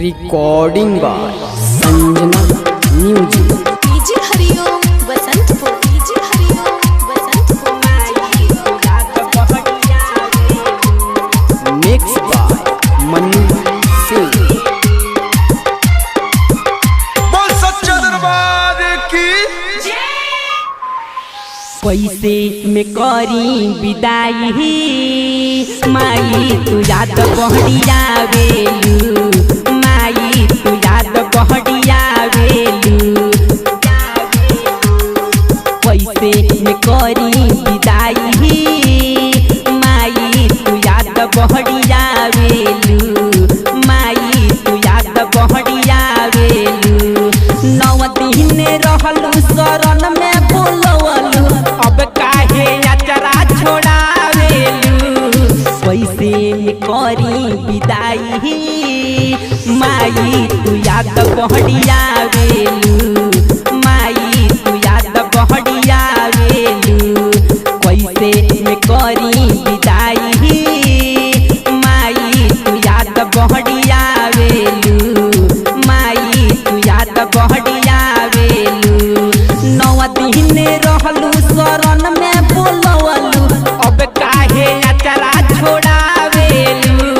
Recording by Sanjana music. DJ Hariom Vasantpur, DJ Hariom Vasantpur, mix by Manu Singh. बोल सच्चा दरबार की कैसे में करी विदाई माई तू याद बहड़िया बेलू, माई तू याद बहड़िया बेलू। कैसे में करी विदाई माई तू याद बहड़िया बेलू, माई तू याद बहड़िया बेलू। 9 दिन रहलू शरण में बोलवलू, अब काहे अचरा छोड़ावेलू। कैसे में करी विदाई माई तू याद बहड़िया बेलू, माई तू याद बहड़िया बेलू। कैसे में करी विदाई माई तू याद बहड़िया बेलू, माई तू याद बहड़िया बेलू। 9 दिन रहलू शरण में बोलवलू, अब काहे अचरा छोड़ावेलू।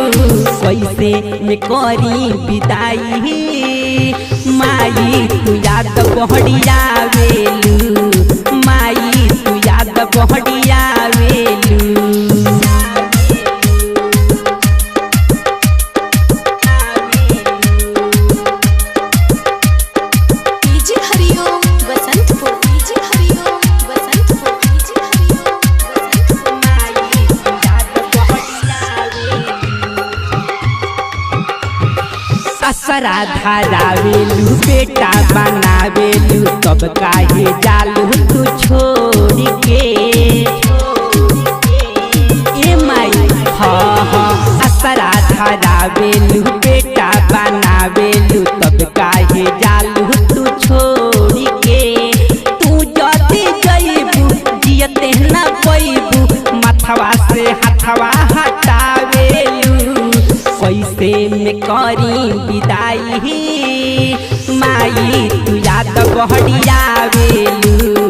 कैसे में करी विदाई माई तू याद बहड़िया बेलू, माई तू याद बहड़िया बेलू। DJ Hariom Vasantpur, DJ Hariom Vasantpur, DJ हरिओम असरा धरावेलू बेटा बनावेलू, तब काहे जालू तू छोड़ के। ए माई हाँ हाँ असरा धरावेलू बेटा बनावेलू, तब काहे जालू तू छोड़ के। तू जदी जइबू जियते ना पैबू, माथवा से हाथवा हटावेलू। कैसे में करी विदाई माई तू याद बहड़िया बेलू,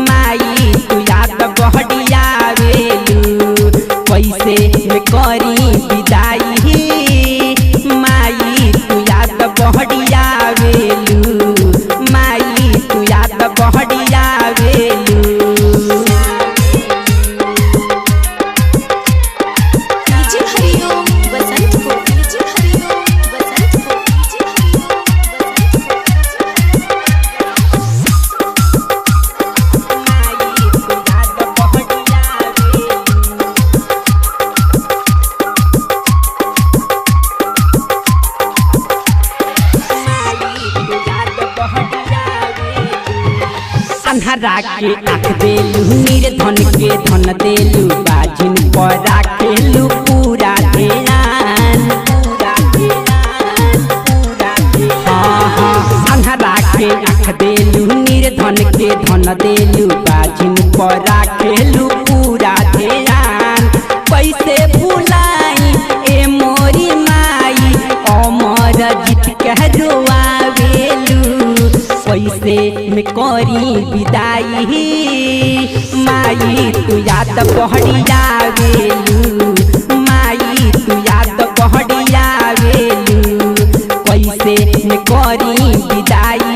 माई तू याद बहड़िया बेलू। कैसे में करी विदाई माई तू याद बहड़िया बेलू, माई तू याद बहड़िया बेलू। DJ Hariom Vasantpur, DJ Hariom Vasantpur, DJ हरिओम अन्हरा के आँख देलू, निर्धन के धन देलू, बाजिन पर राखेलू पूरा ध्यान। हाँ हाँ अन्हरा के आँख देलू, निर्धन के धन देलू, बाजिन पर राखेलू पूरा ध्यान। कैसे भुलाई ए मोरी माई, अमर जीत कह रोआवेलू। कैसे में करी विदाई माई तू याद बहड़िया बेलू, माई तू याद बहड़िया बेलू। कैसे में करी विदाई